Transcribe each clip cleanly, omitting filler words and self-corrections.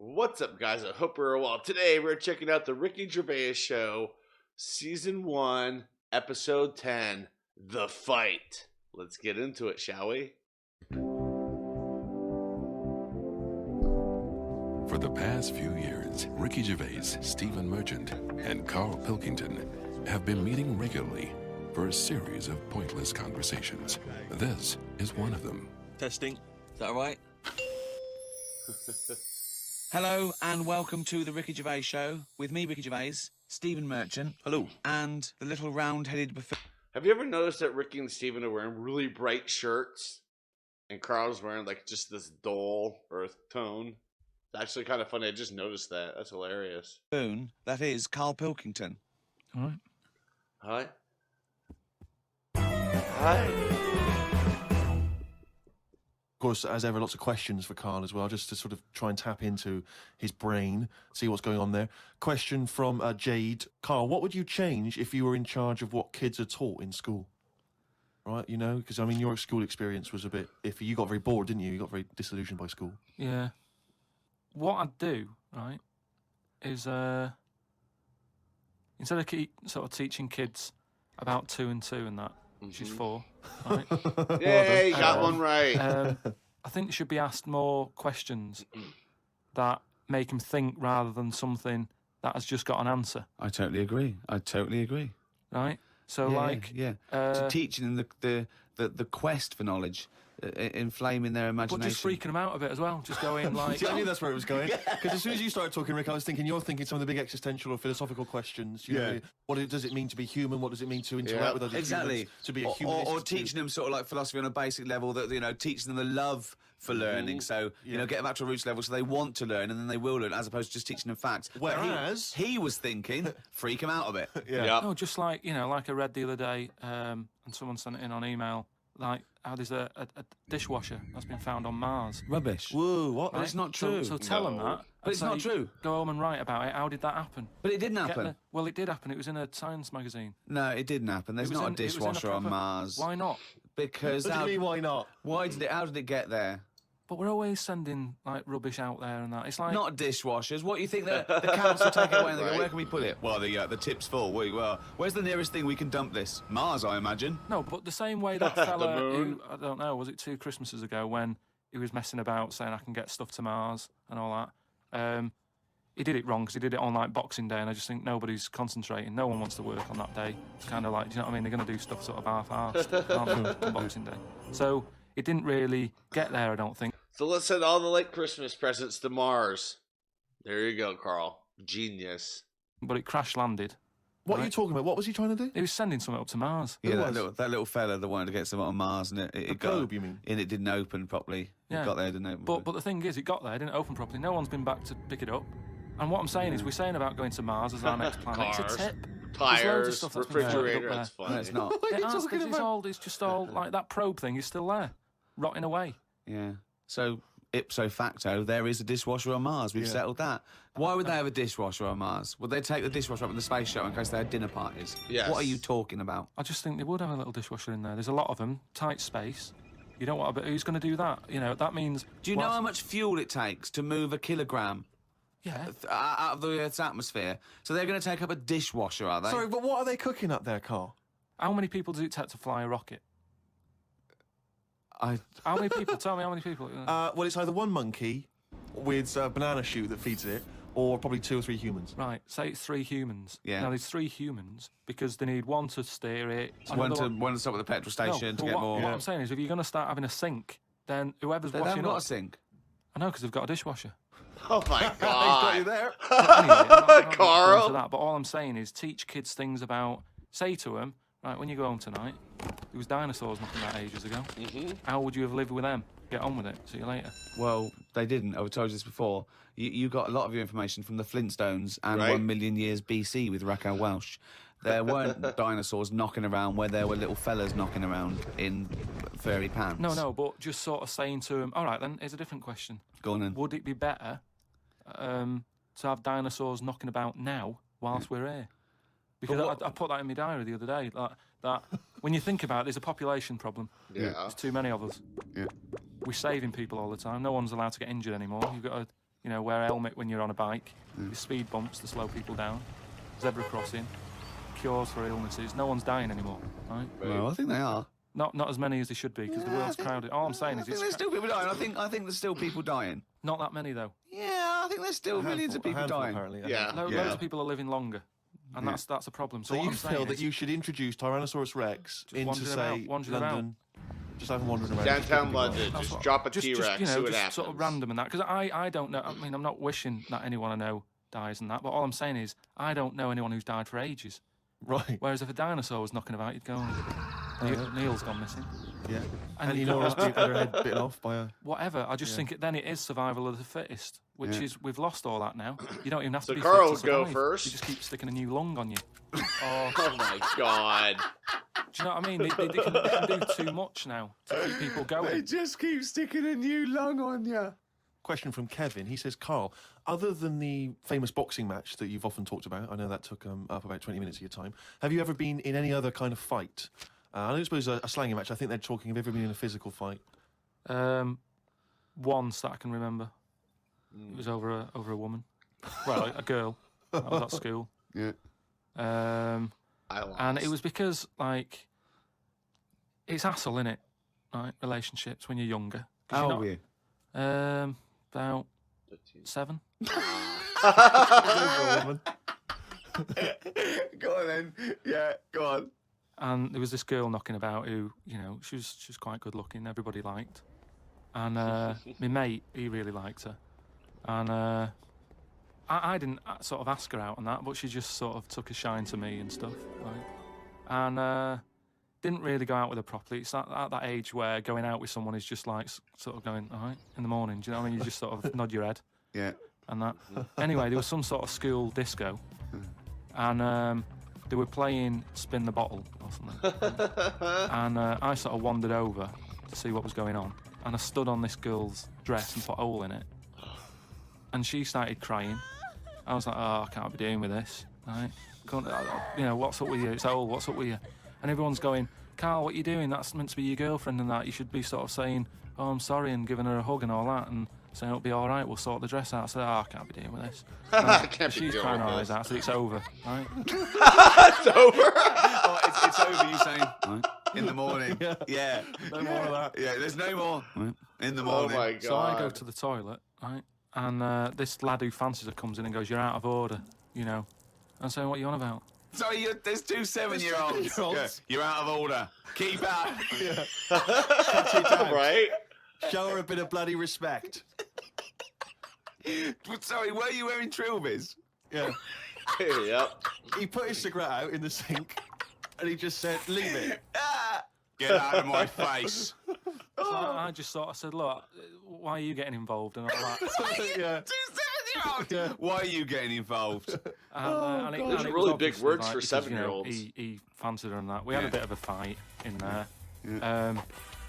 What's up, guys? I hope you're well. Today, we're checking out the Ricky Gervais Show, Season 1, Episode 10, The Fight. Let's get into it, shall we? For the past few years, Ricky Gervais, Stephen Merchant, and Karl Pilkington have been meeting regularly for a series of pointless conversations. This is one of them. Testing. Is that all right? Hello and welcome to the Ricky Gervais Show with me, Ricky Gervais, Stephen Merchant. Hello. And the little round-headed buffet. Have you ever noticed that Ricky and Steven are wearing really bright shirts and Carl's wearing like just this dull earth tone? It's actually kind of funny. I just noticed that. That's hilarious. That is Karl Pilkington. All right. Hi. Hi. Of course, as ever, lots of questions for Karl as well, just to sort of try and tap into his brain, see what's going on there. Question from Jade. Karl, what would you change if you were in charge of what kids are taught in school? Right, you know, because, I mean, your school experience was a bit iffy. You got very bored, didn't you? You got very disillusioned by school. Yeah. What I'd do, right, is instead of sort of teaching kids about 2 and 2 and that, she's 4, right? Yay, you got one right. I think they should be asked more questions that make them think rather than something that has just got an answer. I totally agree. Right? So, So teaching them the quest for knowledge, inflaming their imagination. But just freaking them out a bit as well. Just going like... See, I knew that's where it was going. Because as soon as you started talking, Rick, I was thinking you're thinking some of the big existential or philosophical questions. You know, what does it mean to be human? What does it mean to interact with other humans? To be a human. Or teaching them sort of like philosophy on a basic level, that, you know, teaching them the love for learning. So, you know, get them back to a roots level so they want to learn and then they will learn, as opposed to just teaching them facts. Whereas... He was thinking, freak them out a bit. No, just like, you know, like I read the other day, and someone sent it in on email, like how there's a dishwasher that's been found on Mars. Rubbish. Whoa, what? Right? It's not true. So tell them that. But it's not true. Go home and write about it. How did that happen? But it didn't happen. Well, it did happen. It was in a science magazine. No, it didn't happen. There's not a dishwasher on Mars. Why not? Because... What do you mean, why not? How did it get there? But we're always sending, like, rubbish out there and that. It's like... Not dishwashers. What do you think the council take it away and they go, where can we put it? Well, the tip's full. Well, where's the nearest thing we can dump this? Mars, I imagine. No, but the same way that fella who, I don't know, was it 2 Christmases ago when he was messing about saying I can get stuff to Mars and all that, he did it wrong because he did it on, like, Boxing Day, and I just think nobody's concentrating. No one wants to work on that day. It's kind of like, do you know what I mean? They're going to do stuff sort of half-arsed, aren't they, on Boxing Day. So it didn't really get there, I don't think. So let's send all the late Christmas presents to Mars. There you go, Karl. Genius. But it crash-landed. What are you talking about? What was he trying to do? He was sending something up to Mars. Yeah, that little fella that wanted to get something on Mars, and it got... probe, you mean? And it didn't open properly. Yeah. It got there, didn't open. But the thing is, it got there, it didn't open properly. No one's been back to pick it up. And what I'm saying is, we're saying about going to Mars as our next planet. Cars, it's a tip. tires, refrigerator. That's No, funny. it's not. It's just all like that probe thing is still there, rotting away. Yeah. So... ipso facto, there is a dishwasher on Mars. We've settled that. Why would they have a dishwasher on Mars? Would they take the dishwasher up in the space shuttle in case they had dinner parties? Yes. What are you talking about? I just think they would have a little dishwasher in there. There's a lot of them, tight space. You don't want to, but who's going to do that? You know, that means... Do you know how much fuel it takes to move a kilogram out of the Earth's atmosphere? So they're going to take up a dishwasher, are they? Sorry, but what are they cooking up there, Karl? How many people does it take to fly a rocket? How many people? Tell me how many people. Well, it's either one monkey with a banana shoot that feeds it, or probably 2 or 3 humans. Right, say it's 3 humans. Yeah. Now, there's 3 humans because they need one to steer it. One to stop at the petrol station to get more... What I'm saying is, if you're going to start having a sink, then whoever's they washing haven't got up... a sink. I know, because they've got a dishwasher. Oh, my He's got you God. there. Anyway, I'm not Karl. going into that, but all I'm saying is teach kids things about... Say to them, right, when you go home tonight, there was dinosaurs knocking about ages ago. How would you have lived with them? Get on with it. See you later. Well, they didn't. I've told you this before. You got a lot of your information from the Flintstones and Right. 1 million years BC with Raquel Welch. There weren't dinosaurs knocking around where there were little fellas knocking around in furry pants. No, but just sort of saying to them, all right, then, here's a different question. Go on then. Would it be better to have dinosaurs knocking about now whilst we're here? Because I put that in my diary the other day, that when you think about it, there's a population problem. Yeah. There's too many of us. Yeah. We're saving people all the time. No one's allowed to get injured anymore. You've got to You know, wear a helmet when you're on a bike. Your speed bumps to slow people down. Zebra crossing. Cures for illnesses. No one's dying anymore, right? Well, I think they are. Not as many as they should be because the world's crowded. All I'm saying I is think it's there's still people dying. I think there's still people dying. not that many though. Yeah, I think there's still millions of people dying. Apparently, Yeah. Loads of people are living longer, and that's a problem. So So what you I'm saying feel that is, you should introduce Tyrannosaurus Rex Just into, wandering say, about. London? Just have him wandering around. Downtown London, That's just what- drop a just, T-Rex, you know, see what just happens. sort of random and that. Because I don't know. I mean, I'm not wishing that anyone I know dies and that. But all I'm saying is, I don't know anyone who's died for ages. Right. Whereas if a dinosaur was knocking about, you'd go, Neil's gone missing. Yeah. And And you you know, got- had her head bitten off by a. Whatever. I just think then it is survival of the fittest, which is we've lost all that now. You don't even have to So be Karl, fit to go survive. first. You just keep sticking a new lung on you. Oh my god. Do you know what I mean? They can do too much now to keep people going. just keep sticking a new lung on you. Question from Kevin. He says, Carl, other than the famous boxing match that you've often talked about, I know that took up about 20 minutes of your time, have you ever been in any other kind of fight? I don't suppose a slangy match. I think they're talking, have you ever been in a physical fight? Once that I can remember. It was over a woman. Well, a girl. I was at school. Yeah. I lost. And it was because, like, it's hassle, innit? Right? Relationships when you're younger. 'Cause How you're old were you? About 7. Go on then. Yeah, go on. And there was this girl knocking about who, you know, she was quite good looking, everybody liked. And my mate, he really liked her. And I didn't sort of ask her out on that, but she just sort of took a shine to me and stuff, right? And didn't really go out with her properly. It's at that age where going out with someone is just like sort of going, all right, in the morning, do you know what I mean? You just sort of nod your head Yeah. and that. Anyway, there was some sort of school disco, and they were playing Spin the Bottle or something. And I sort of wandered over to see what was going on, and I stood on this girl's dress and put a hole in it. And she started crying. I was like, oh, I can't be doing with this, right? You know, what's up with you? It's old, what's up with you? And everyone's going, Karl, what are you doing? That's meant to be your girlfriend and that. You should be sort of saying, oh, I'm sorry, and giving her a hug and all that, and saying it'll be all right, we'll sort the dress out. I said, oh, I can't be dealing with this. I can't be She's dealing crying with her eyes this. out. I said, it's over, right? It's over. Oh, it's over, you saying, right, in the morning. Yeah. No more of that. Yeah, there's no more. Right, in the Oh morning. my god. So I go to the toilet, right? And this lad who fancies her comes in and goes, you're out of order, you know. I'm saying, what are you on about? Sorry, there's two 7-year-olds. seven-year-olds. Yeah, you're out of order. Keep out. Right? Show her a bit of bloody respect. Sorry, were you wearing trilbies? Yeah. Yep. He put his cigarette out in the sink and he just said, leave it. Ah! Get out of my face. So I just sort of said, look, why are you getting involved and all that? Yeah. Two 7-year-olds. Why are you getting involved? And it Those are was really big obviously, words like, for because, you know, 7-year-olds. He fancied her and that. We had Yeah. a bit of a fight in there.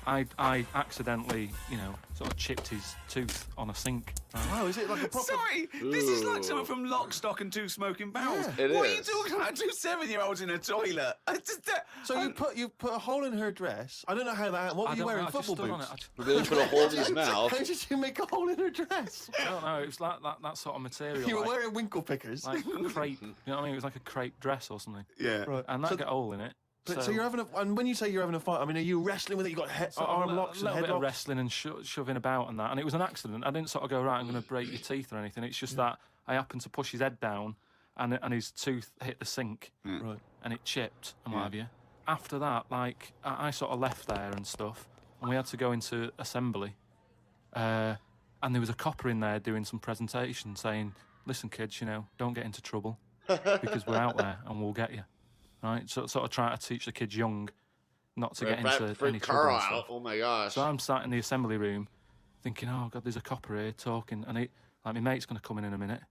I accidentally, you know, sort of chipped his tooth on a sink. Right? Oh, is it like a proper... Sorry, this is like someone from Lock, Stock and Two Smoking Barrels. It what is. are you talking about? Two 7-year-olds in a toilet. I just, So you put a hole in her dress. I don't know how that... What were you don't wearing? know, I just Football stood on boots? it. Really put a hole in his mouth. How did you make a hole in her dress? I don't know. It was like that sort of material. You were like, wearing winkle pickers. like crepe. You know what I mean? It was like a crepe dress or something. yeah. Right. And that So- got a hole in it. So you're having a... And when you say you're having a fight, I mean, are you wrestling with it? You got sort of arm locks a and little head bit of locks? wrestling and shoving about and that, and it was an accident. I didn't sort of go, right, I'm going to break your teeth or anything. It's just that I happened to push his head down, and his tooth hit the sink, Right. and it chipped and what have you. After that, like I sort of left there and stuff, and we had to go into assembly, and there was a copper in there doing some presentation saying, "Listen, kids, you know, don't get into trouble because we're out there and we'll get you." Right, so sort of trying to teach the kids young not to get into For any Karl trouble and out. stuff. Oh my gosh. So I'm sat in the assembly room thinking, oh, God, there's a copper here talking. And my mate's going to come in a minute,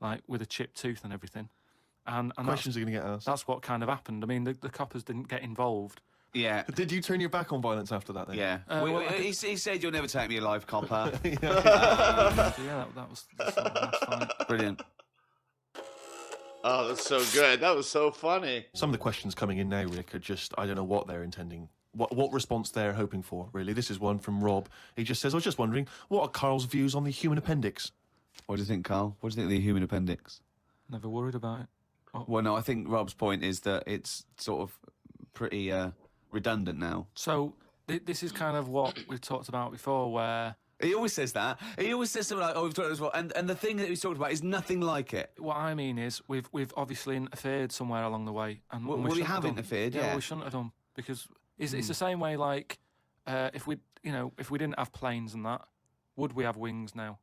like, with a chipped tooth and everything. And Questions are going to get asked. that's what kind of happened. I mean, the coppers didn't get involved. Yeah. Did you turn your back on violence after that then? Yeah. He said you'll never take me alive, copper. So, yeah, that was the sort of last fight. Brilliant. Oh, that's so good. That was so funny. Some of the questions coming in now, Rick, are just, I don't know what they're intending. What response they're hoping for, really. This is one from Rob. He just says, I was just wondering, what are Karl's views on the human appendix? What do you think, Carl? What do you think of the human appendix? Never worried about it. Oh. Well, no, I think Rob's point is that it's sort of pretty redundant now. So this is kind of what we've talked about before, where... He always says that. He always says something like, "Oh, we've talked about this before," and the thing that he's talked about is nothing like it. What I mean is, we've obviously interfered somewhere along the way, and Well, we have interfered, yeah. Well, we shouldn't have done, because it's the same way. Like, if we didn't have planes and that, would we have wings now?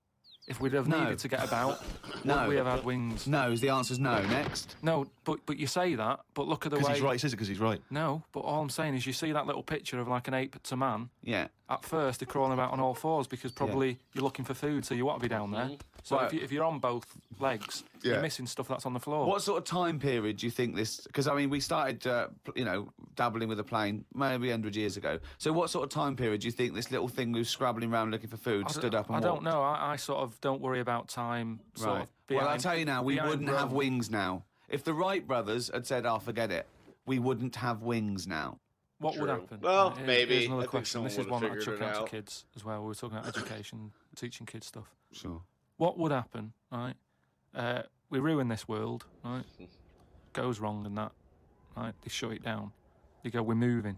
If we'd have needed to get about, would we have had wings? No, the answer's no. Next. No, but you say that, but look at the way... Because he's right, he says it because he's right. No, but all I'm saying is you see that little picture of like an ape to man. Yeah. At first, they're crawling about on all fours because probably you're looking for food, so you want to be down there. So Right. if you're on both legs, you're missing stuff that's on the floor. What sort of time period do you think this... Because, I mean, we started, dabbling with a plane maybe 100 years ago. So what sort of time period do you think this little thing who's scrabbling around looking for food stood up and I don't walked? know. I sort of don't worry about time. Sort of Well, I'll behind- tell you now, we behind wouldn't have Rome. wings now. If the Wright brothers had said, "Oh, forget it," we wouldn't have wings now. What would True. happen? Well, Here's maybe. another I think question. someone This is would've one that I figured chuck it out to out. kids as well. We were talking about education, teaching kids stuff. Sure. What would happen, right? We ruin this world, right? Goes wrong and that, right? They shut it down. They go, we're moving.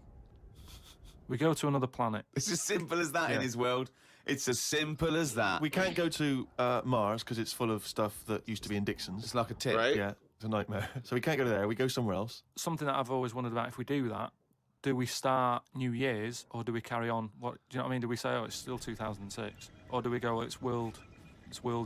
We go to another planet. It's as simple as that in his world. It's as simple as that. We can't go to Mars because it's full of stuff that used to be in Dixon's. It's like a tip. Right? Yeah, it's a nightmare. So we can't go there. We go somewhere else. Something that I've always wondered about, if we do that, do we start New Year's or do we carry on? What do you know what I mean? Do we say, oh, it's still 2006? Or do we go, it's world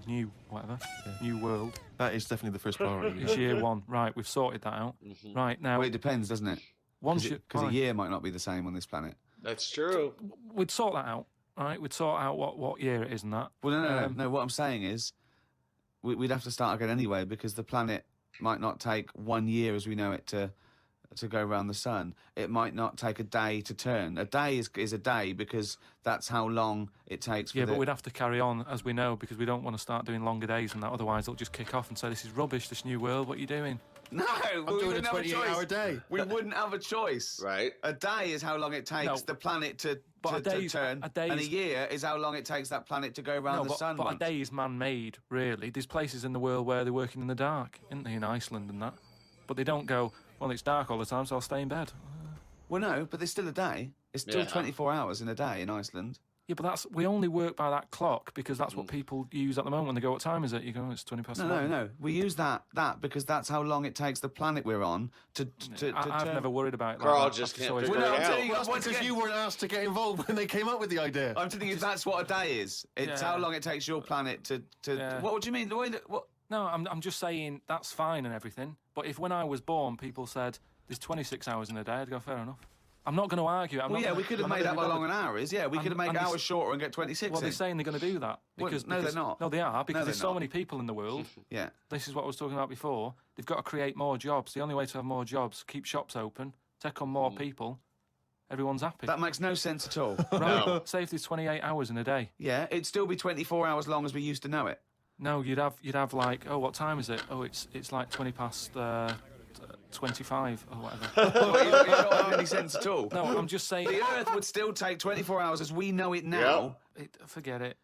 new, whatever, new world? That is definitely the first priority. It's year one. Right, we've sorted that out. Right, now... Well, it depends, doesn't it? Once Because a year might not be the same on this planet. That's true. We'd sort that out, right? We'd sort out what year it is and that. Well, no. What I'm saying is, we'd have to start again anyway, because the planet might not take 1 year as we know it to go around the sun. It might not take a day to turn. A day is a day because that's how long it takes. For But we'd have to carry on as we know, because we don't want to start doing longer days and that. Otherwise, they'll just kick off and say, "This is rubbish. This new world. What are you doing?" No, I'm doing a 28-hour day. We wouldn't have a choice. Right. A day is how long it takes the planet to turn, and a year is how long it takes that planet to go around the sun. But a day is man-made, really. There's places in the world where they're working in the dark, isn't there, in Iceland and that? But they don't go, well, it's dark all the time, so I'll stay in bed. Well, no, but there's still a day. It's still 24 hours in a day in Iceland. Yeah, but we only work by that clock because that's what people use at the moment when they go, what time is it? You go, it's 20 past 11. No. We use that because that's how long it takes the planet we're on to I've turn. never worried about it. Carl like that. just I've can't always figure worried it about out. telling you, That's because you weren't asked to get involved when they came up with the idea. I'm telling you, that's what a day is. It's how long it takes your planet to. Yeah. What do you mean? What? No, I'm just saying that's fine and everything. But if when I was born, people said there's 26 hours in a day, I'd go, fair enough. I'm not going to argue. We could have made up how long an hour is. Yeah, we could have made hours shorter and get 26 Well, in. they're saying they're going to do that. Because, no, they're not. No, they are, because there's they're so not. many people in the world. Yeah. This is what I was talking about before. They've got to create more jobs. The only way to have more jobs, keep shops open, take on more people. Everyone's happy. That makes no sense at all. Right. Say if there's 28 hours in a day. Yeah, it'd still be 24 hours long as we used to know it. No, you'd have like, oh, what time is it? Oh, it's like 20 past 25 or whatever. Well, you don't have any sense at all. No, I'm just saying. The Earth would still take 24 hours as we know it now. Forget it.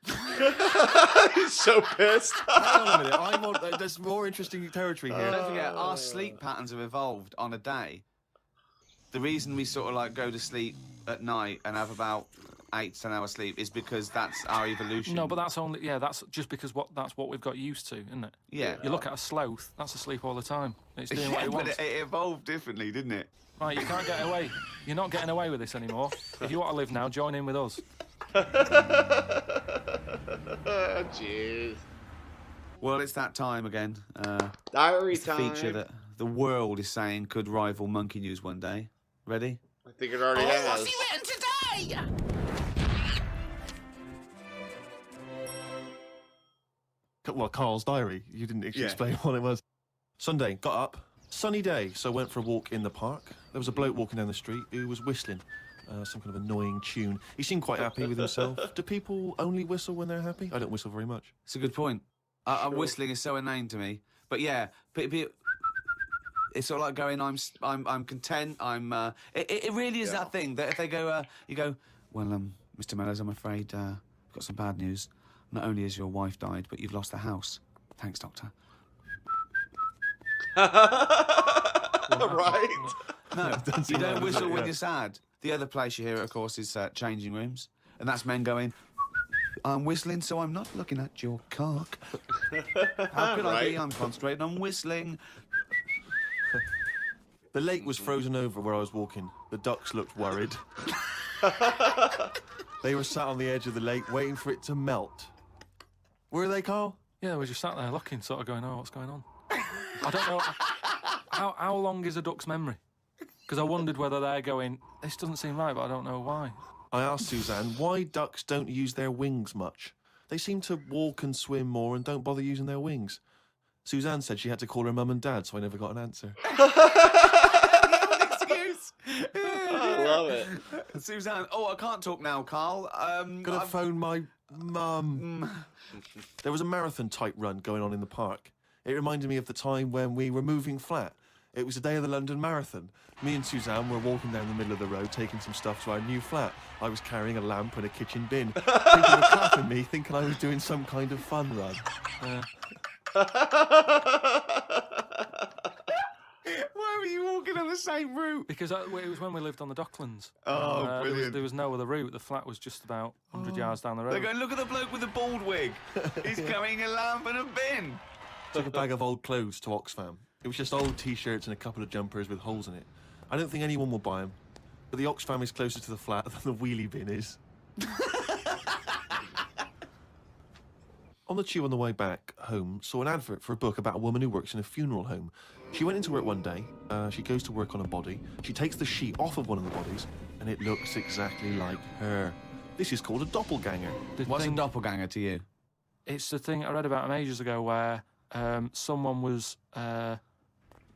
He's so pissed. Hang on a minute. There's more interesting territory here. Don't forget, our sleep patterns have evolved on a day. The reason we sort of like go to sleep at night and have about 8 to 10 hours sleep is because that's our evolution. No, but that's that's just because that's what we've got used to, isn't it? Yeah. You look at a sloth, that's asleep all the time. It's doing what it but wants. it evolved differently, didn't it? Right, you can't get away. You're not getting away with this anymore. If you want to live now, join in with us. Jeez. Well, it's that time again. Diary It's the time. feature that the world is saying could rival Monkey News one day. Ready? I think it already has. What's he written today? Well, Carl's diary. You didn't actually explain what it was. Sunday, got up. Sunny day, so went for a walk in the park. There was a bloke walking down the street who was whistling some kind of annoying tune. He seemed quite happy with himself. Do people only whistle when they're happy? I don't whistle very much. It's a good point. Whistling is so inane to me. But yeah, it's sort of like going, I'm content. It really is that thing that if they go, you go, well, Mr. Mellors, I'm afraid I've got some bad news. Not only has your wife died, but you've lost the house. Thanks, Doctor. Right? No, you don't right, whistle does it? when Yeah. you're sad. The other place you hear it, of course, is changing rooms. And that's men going, I'm whistling, so I'm not looking at your cock. How could I be? Right. I'm concentrating on whistling. The lake was frozen over where I was walking. The ducks looked worried. They were sat on the edge of the lake waiting for it to melt. Were they, Carl? Yeah, we just sat there looking, sort of going, oh, what's going on? I don't know. How long is a duck's memory? Because I wondered whether they're going, this doesn't seem right, but I don't know why. I asked Suzanne why ducks don't use their wings much. They seem to walk and swim more and don't bother using their wings. Suzanne said she had to call her mum and dad, so I never got an answer. Excuse. I love it. Suzanne, oh, I can't talk now, Carl. Gotta phone my mum. There was a marathon type run going on in the park. It reminded me of the time when we were moving flat. It was the day of the London Marathon. Me and Suzanne were walking down the middle of the road, taking some stuff to our new flat. I was carrying a lamp and a kitchen bin. People were clapping me, thinking I was doing some kind of fun run. Why were you walking on the same route? Because it was when we lived on the Docklands. Oh, There brilliant. was no other route. The flat was just about 100 yards down the road. They're going, look at the bloke with the bald wig. He's carrying a lamp and a bin. Took a bag of old clothes to Oxfam. It was just old T-shirts and a couple of jumpers with holes in it. I don't think anyone will buy them, but the Oxfam is closer to the flat than the wheelie bin is. On the tube on the way back home, saw an advert for a book about a woman who works in a funeral home. She went into work one day, she goes to work on a body, she takes the sheet off of one of the bodies, and it looks exactly like her. This is called a doppelganger. What's a doppelganger to you? It's the thing I read about him ages ago where someone was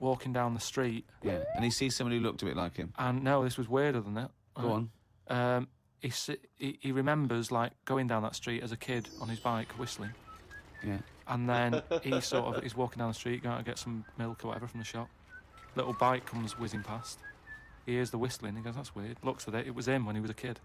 walking down the street. Yeah, and he sees someone who looked a bit like him. And no, this was weirder than that. Go on. He remembers like going down that street as a kid on his bike whistling, Yeah. and then he's walking down the street going to get some milk or whatever from the shop. Little bike comes whizzing past. He hears the whistling. He goes, "That's weird." Looks at it. It was him when he was a kid.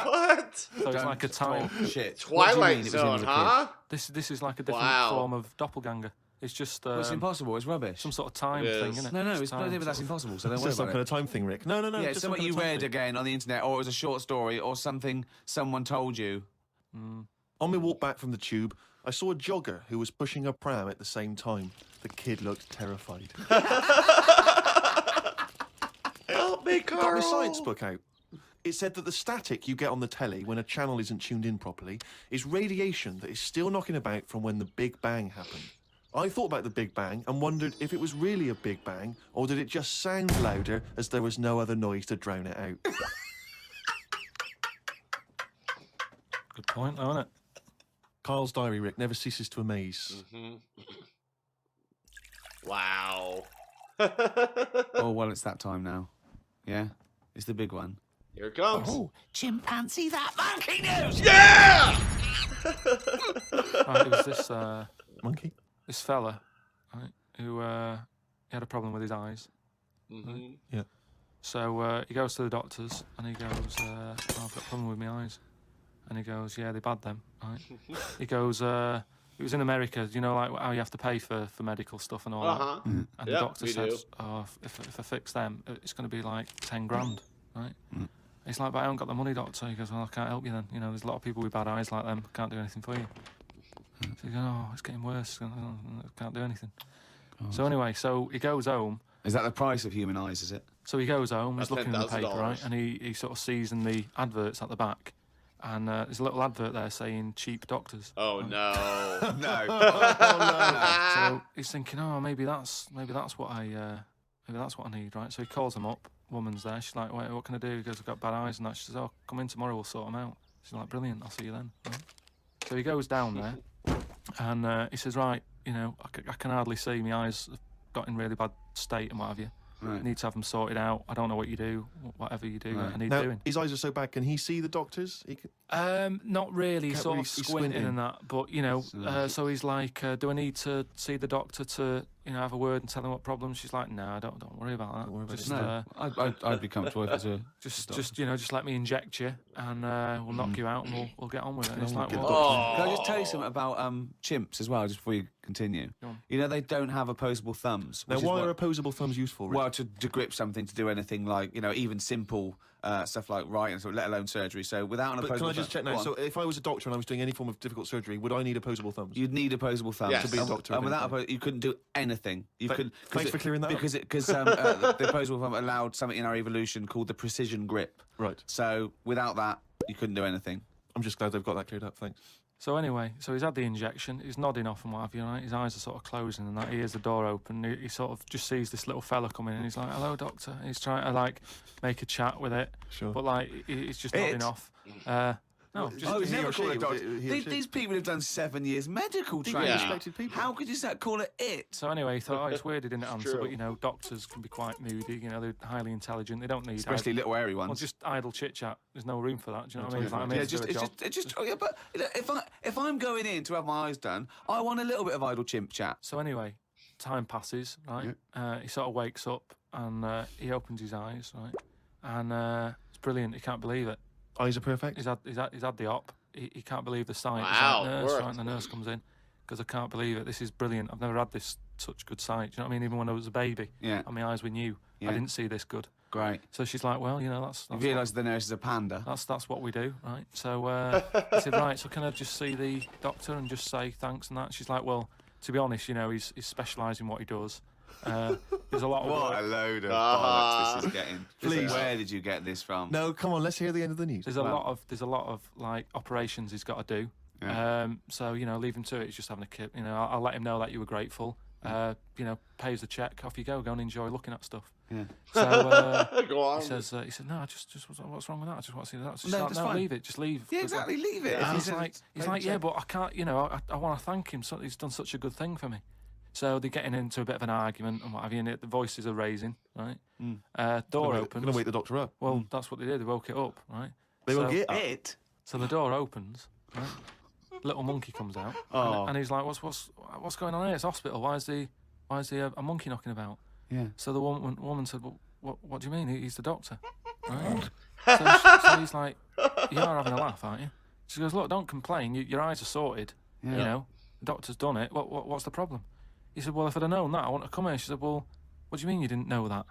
What? So it's like a time. Shit. Twilight Zone, huh? This is like a different Wow. form of doppelganger. It's just Well, it's impossible. It's rubbish. some sort of time It thing, is. isn't it? No, it's time, not even that's sort of- impossible, so don't It's worry just some about kind it. of time thing, Rick. No. Yeah, it's just something some you kind of time read thing. again on the internet, or it was a short story, or something someone told you. On my walk back from the tube, I saw a jogger who was pushing a pram at the same time. The kid looked terrified. Help me, Got Karl. my science book out. It said that the static you get on the telly when a channel isn't tuned in properly is radiation that is still knocking about from when the Big Bang happened. I thought about the Big Bang and wondered if it was really a Big Bang or did it just sound louder as there was no other noise to drown it out. Good point, though, isn't it? Carl's diary, Rick, never ceases to amaze. Wow. Oh, well, it's that time now. Yeah? It's the big one. Here it comes. Oh, chimpanzee, that monkey news! Yeah! Right, it was this Monkey? this fella, right, who he had a problem with his eyes. Mhm. Yeah. So he goes to the doctors and he goes, oh, I've got a problem with my eyes. And he goes, yeah, they bad them, right? He goes, it was in America, you know, like how you have to pay for medical stuff and all Uh-huh. that. And the Yeah, doctor we said, do. oh, if I fix them, it's going to be like 10 grand, right? He's like, but I haven't got the money, doctor. He goes, well, I can't help you then. You know, there's a lot of people with bad eyes like them. Can't do anything for you. So he goes, oh, it's getting worse. I can't do anything. So anyway, so he goes home. Is that the price of human eyes, is it? So he goes home, he's That's looking in the paper, $10,000. right? And he sort of sees in the adverts at the back. And there's a little advert there saying cheap doctors. Oh, no. No. So he's thinking, oh, maybe that's what I need, right? So he calls them up. Woman's there. She's like, wait, what can I do? He goes, I've got bad eyes and that. She says, oh, come in tomorrow, we'll sort them out. She's like, brilliant, I'll see you then. Right? So he goes down there and he says, right, you know, I can hardly see. My eyes have got in really bad state and what have you. Right. Need to have them sorted out. I don't know what you do, whatever you do, Right. I need Now, doing. his eyes are so bad, can he see the doctors? He can... Not really, Can't sort really of see squinting squinting. and that. But, you know, so he's like, do I need to see the doctor to, have a word and tell them what problems? She's like, no, don't worry about that. Don't worry about Just, it. No, I'd be comfortable if it was a just let me inject you, and we'll knock you out, and we'll get on with it. And it's like, Get well, doctors. Can I just tell you something about chimps as well, just before you continue? Go on. You know, they don't have opposable thumbs. Now, which is why what- are opposable thumbs useful? Rich? Well, to grip something, to do anything like, even simple stuff like writing, so let alone surgery. So without an But opposable can I just check thumb- now? go on. So if I was a doctor and I was doing any form of difficult surgery, would I need opposable thumbs? You'd need opposable thumbs Yes. to To be a doctor, And without eventually. you couldn't do anything. You couldn't. Thanks for clearing that up. Because the opposable thumb allowed something in our evolution called the precision grip. Right. So without that, you couldn't do anything. I'm just glad they've got that cleared up. Thanks. So anyway, so he's had the injection, he's nodding off and what have you, right? His eyes are sort of closing and that. He hears the door open, he sort of just sees this little fella come in and he's like, hello, doctor. And he's trying to, like, make a chat with it. Sure. But, like, he's just It? nodding off. No, just... Oh, he never or call she? it a doctor. Was it he or she? These people have done 7 years medical Deeply training. respected people. How could you call it it? So anyway, he thought, oh, it's weird he didn't answer, True. but, doctors can be quite moody, they're highly intelligent, they don't need... Especially little airy Well, ones. just idle chit-chat. There's no room for that, do you know what I mean? It's like, I'm here Yeah, to do a job. but if I'm going in to have my eyes done, I want a little bit of idle chimp chat. So anyway, time passes, right? He sort of wakes up and he opens his eyes, right? And it's brilliant. He can't believe it. Eyes are perfect. He's had the op. He can't believe the sight. Wow, He's like, it nurse, worked. right? And the nurse comes in because I can't believe it. This is brilliant. I've never had this such good sight. Do you know what I mean? Even when I was a baby, Yeah. and my eyes were new, Yeah. I didn't see this good. Great. So she's like, well, that's You realise the nurse is a panda. that's what we do, right? So I said, right, so can I just see the doctor and just say thanks and that? She's like, well, to be honest, he's specialised in what he does. There's a lot of What work. a load of Ah. bollocks this is getting. Please. Where did you get this from? No, come on. Let's hear the end of the news. There's a lot of like operations he's got to do. Yeah. So leave him to it. He's just having a kip. I'll let him know that you were grateful. Pays the check. Off you go. Go and enjoy looking at stuff. Yeah. So Go on. he said, no, just what's wrong with that? I just want to see that. She's No, like, that's no, fine. leave it. Just leave. Yeah, exactly. Leave it. And If he's like, yeah, but I can't. I want to thank him. So he's done such a good thing for me. So they're getting into a bit of an argument and what have you. And the voices are raising, right? Door opens. Going to wake the doctor up. Well, that's what they did. They woke it up, right? They so, woke it up. it. So the door opens, right? Little monkey comes out, Oh. and he's like, "What's going on here? It's a hospital. Why is there a monkey knocking about?" Yeah. So the woman said, "Well, what do you mean? He's the doctor." Right? so he's like, "You are having a laugh, aren't you?" She goes, "Look, don't complain. Your eyes are sorted. Yeah. The doctor's done it. What's the problem?" He said, "Well, if I'd have known that, I wouldn't have come here." She said, "Well, what do you mean you didn't know that?"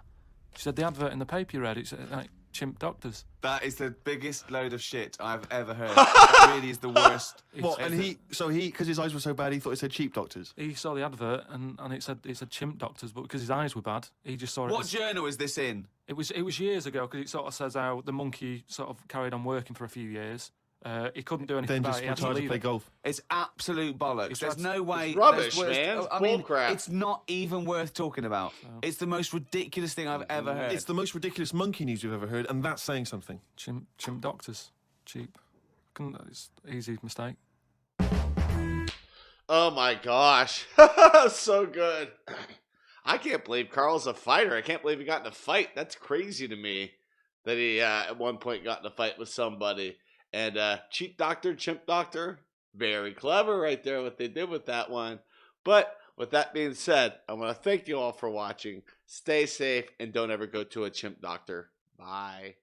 She said, "The advert in the paper you read, it's like chimp doctors." That is the biggest load of shit I've ever heard. That really is the worst. What? And because his eyes were so bad, he thought it said cheap doctors. He saw the advert and it said chimp doctors, but because his eyes were bad, he just saw it. What journal is this in? It was years ago because it sort of says how the monkey sort of carried on working for a few years. He couldn't do anything Then about just it. He had to retired to leave play it. golf. It's absolute bollocks. It's There's no way. It's rubbish, there's worse- man. It's I mean, bullcrap. it's not even worth talking about. It's the most ridiculous thing I've ever heard. It's the most ridiculous monkey news you've ever heard, and that's saying something. Chimp doctors, cheap. It's easy mistake. Oh my gosh. So good. I can't believe Carl's a fighter. I can't believe he got in a fight. That's crazy to me that he at one point got in a fight with somebody. And cheap doctor, chimp doctor, very clever right there what they did with that one. But with that being said, I want to thank you all for watching. Stay safe and don't ever go to a chimp doctor. Bye.